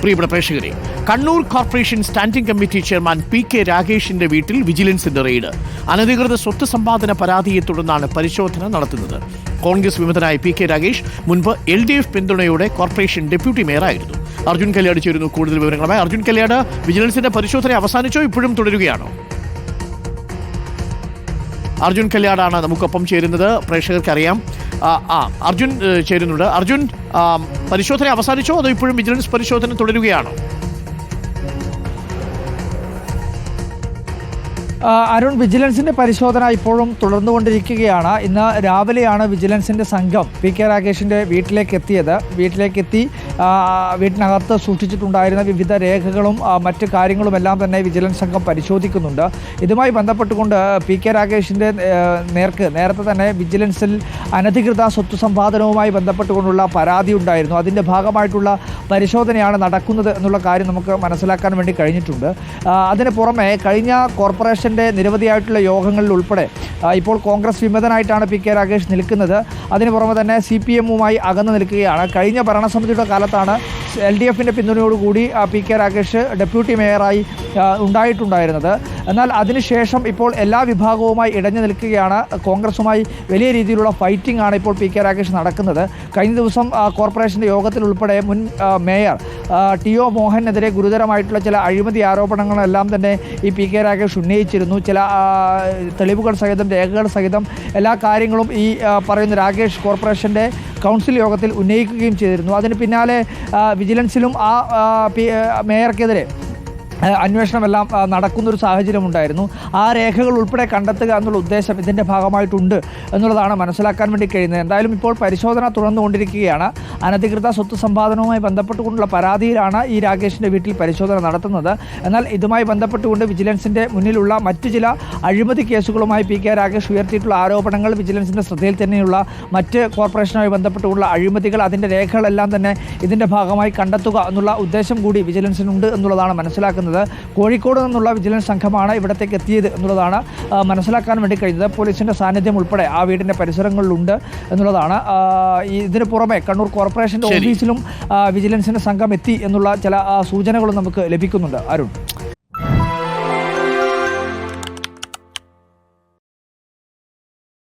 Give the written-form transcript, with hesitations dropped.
പ്രിയപ്പെട്ട പ്രേക്ഷകരെ, Kannur corporation standing committee chairman PK രാഗേഷിന്റെ വീട്ടിൽ വിജിലൻസിന്റെ റെയ്ഡ്. അനധികൃത സ്വത്ത് സമ്പാദന പരാതിയെ തുടർന്നാണ് പരിശോധന നടത്തുന്നത്. കോൺഗ്രസ് വിമതനായ PK രാഗേഷ് മുൻപ് LDF പിന്തുണയോടെ കോർപ്പറേഷൻ ഡെപ്യൂട്ടി മേയറായിരുന്നു. അർജുൻ കല്യാട് ചേരുന്നു കൂടുതൽ വിവരങ്ങളുമായി. അർജുൻ കല്യാട്, വിജിലൻസിന്റെ പരിശോധന അവസാനിച്ചോ, ഇപ്പോഴും തുടരുകയാണോ? അർജുൻ കല്യാടാണ് നമുക്കൊപ്പം ചേരുന്നത്, പ്രേക്ഷകർക്കറിയാം. അർജുൻ ചേരുന്നുണ്ട്. അർജുൻ, പരിശോധന അവസാനിച്ചോ അതോ ഇപ്പോഴും വിജിലൻസ് പരിശോധന തുടരുകയാണോ? അരുൺ, വിജിലൻസിന്റെ പരിശോധന ഇപ്പോഴും തുടർന്നുകൊണ്ടിരിക്കുകയാണ്. ഇന്ന് രാവിലെയാണ് വിജിലൻസിന്റെ സംഘം PK രാഗേഷിന്റെ വീട്ടിലേക്കെത്തി വീട്ടിനകത്ത് സൂക്ഷിച്ചിട്ടുണ്ടായിരുന്ന വിവിധ രേഖകളും മറ്റ് കാര്യങ്ങളുമെല്ലാം തന്നെ വിജിലൻസ് സംഘം പരിശോധിക്കുന്നുണ്ട്. ഇതുമായി ബന്ധപ്പെട്ടുകൊണ്ട് PK രാഗേഷിന്റെ നേരത്തെ തന്നെ വിജിലൻസിൽ അനധികൃത സ്വത്ത് സമ്പാദനവുമായി ബന്ധപ്പെട്ടുകൊണ്ടുള്ള പരാതി ഉണ്ടായിരുന്നു. അതിൻ്റെ ഭാഗമായിട്ടുള്ള പരിശോധനയാണ് നടക്കുന്നത് എന്നുള്ള കാര്യം നമുക്ക് മനസ്സിലാക്കാൻ വേണ്ടി കഴിഞ്ഞിട്ടുണ്ട്. അതിന് പുറമെ കഴിഞ്ഞ കോർപ്പറേഷൻ്റെ നിരവധിയായിട്ടുള്ള യോഗങ്ങളിൽ ഉൾപ്പെടെ ഇപ്പോൾ കോൺഗ്രസ് വിമതനായിട്ടാണ് PK രാഗേഷ് നിൽക്കുന്നത്. അതിന് പുറമെ തന്നെ CPM-വുമായി അകന്നു നിൽക്കുകയാണ്. കഴിഞ്ഞ ഭരണസമിതിയുടെ കാലത്താണ് LDF-ന്റെ പിന്തുണയോടുകൂടി PK രാഗേഷ് ഡെപ്യൂട്ടി മേയറായി ഉണ്ടായിട്ടുണ്ടായിരുന്നത്. എന്നാൽ അതിനുശേഷം ഇപ്പോൾ എല്ലാ വിഭാഗവുമായി ഇടഞ്ഞു നിൽക്കുകയാണ്. കോൺഗ്രസുമായി വലിയ രീതിയിലുള്ള ഫൈറ്റിംഗ് ആണ് ഇപ്പോൾ PK രാഗേഷ് നടക്കുന്നത്. കഴിഞ്ഞ ദിവസം കോർപ്പറേഷൻ്റെ യോഗത്തിൽ ഉൾപ്പെടെ മുൻ മേയർ TO മോഹനെതിരെ ഗുരുതരമായിട്ടുള്ള ചില അഴിമതി ആരോപണങ്ങളെല്ലാം തന്നെ ഈ PK രാഗേഷ് ഉന്നയിച്ചിരുന്നു. ചില തെളിവുകൾ സഹിതം രേഖകൾ സഹിതം എല്ലാ കാര്യങ്ങളും ഈ പറയുന്ന രാഗേഷ് കോർപ്പറേഷൻ്റെ കൗൺസിൽ യോഗത്തിൽ ഉന്നയിക്കുകയും ചെയ്തിരുന്നു. അതിന് പിന്നാലെ വിജിലൻസിലും മേയർക്കെതിരെ അന്വേഷണമെല്ലാം നടക്കുന്നൊരു സാഹചര്യമുണ്ടായിരുന്നു. ആ രേഖകൾ ഉൾപ്പെടെ കണ്ടെത്തുക എന്നുള്ള ഉദ്ദേശം ഇതിൻ്റെ ഭാഗമായിട്ടുണ്ട് എന്നുള്ളതാണ് മനസ്സിലാക്കാൻ വേണ്ടി കഴിയുന്നത്. എന്തായാലും ഇപ്പോൾ പരിശോധന തുടർന്നുകൊണ്ടിരിക്കുകയാണ്. അനധികൃത സ്വത്ത് സമ്പാദനവുമായി ബന്ധപ്പെട്ടുകൊണ്ടുള്ള പരാതിയിലാണ് ഈ രാഗേഷിൻ്റെ വീട്ടിൽ പരിശോധന നടത്തുന്നത്. എന്നാൽ ഇതുമായി ബന്ധപ്പെട്ടുകൊണ്ട് വിജിലൻസിൻ്റെ മുന്നിലുള്ള മറ്റു ചില അഴിമതി കേസുകളുമായി PK രാഗേഷ് ഉയർത്തിയിട്ടുള്ള ആരോപണങ്ങൾ, വിജിലൻസിൻ്റെ ശ്രദ്ധയിൽ തന്നെയുള്ള മറ്റ് കോർപ്പറേഷനുമായി ബന്ധപ്പെട്ടുള്ള അഴിമതികൾ, അതിൻ്റെ രേഖകളെല്ലാം തന്നെ ഇതിൻ്റെ ഭാഗമായി കണ്ടെത്തുക എന്നുള്ള ഉദ്ദേശം കൂടി വിജിലൻസിനുണ്ട് എന്നുള്ളതാണ് മനസ്സിലാക്കുന്നത്. കോഴിക്കോട് നിന്നുള്ള വിജിലൻസ് സംഘമാണ് ഇവിടത്തേക്ക് എത്തിയത് എന്നുള്ളതാണ് മനസ്സിലാക്കാൻ വേണ്ടി കഴിയുന്നത്. പോലീസിൻ്റെ സാന്നിധ്യം ഉൾപ്പെടെ ആ വീടിൻ്റെ പരിസരങ്ങളിലുണ്ട് എന്നുള്ളതാണ്. ഇതിന് പുറമെ കണ്ണൂർ കോർപ്പറേഷൻ്റെ ഓഫീസിലും വിജിലൻസിൻ്റെ സംഘം എത്തി എന്നുള്ള ചില സൂചനകളും നമുക്ക് ലഭിക്കുന്നുണ്ട്. അരുൺ.